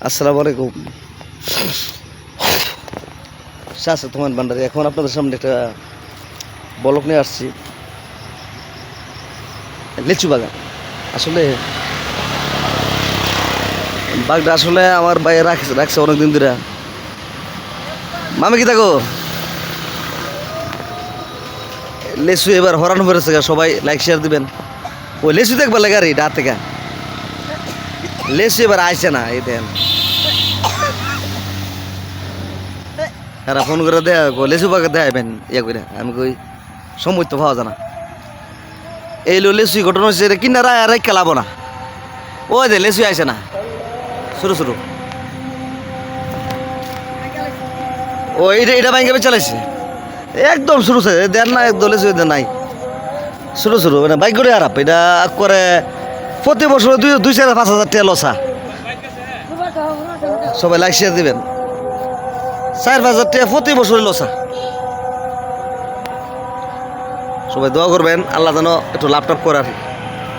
আসসালামু আলাইকুম। শাহ তোমার ভান্ডারি এখন আপনাদের সামনে একটা বলক নিয়ে আসছি। লিচু বাগান আসলে বাগটা আসলে আমার ভাই রাখছে অনেকদিন ধরে। মামি কি থাকো লেচু এবার হরানো পেরেছে, সবাই লাইক শেয়ার দিবেন। ওই লেচু দেখবার লাগে আর এটা হাত থেকে লেচু এবার আইসে না। এই দেন এরা ফোন করে দেয় লেচু বাগে দেখাইবেন ইয়ে করে। আমি কই সময় তো পাওয়া যায় না। এই লেচু ঘটনা হচ্ছে এটা কিনারা আর খেলাবো না। ওই দে লেচু আইসে না ছোটো ছোটো। ও এটা ব্যাংকে চালাইছে একদম শুরু দেন না, একদম লেচু নাই ছোটো ছোটো মানে বাইক করে আরাপ। এটা করে প্রতি বছর 2-4-5 হাজার টাকা লসা। সবাই লাইক শেয়ার দিবেন। 4-5 হাজার টাকা প্রতি বছরই লসা। সবাই দোয়া করবেন আল্লাহ যেন একটু লাভ টাপ করার।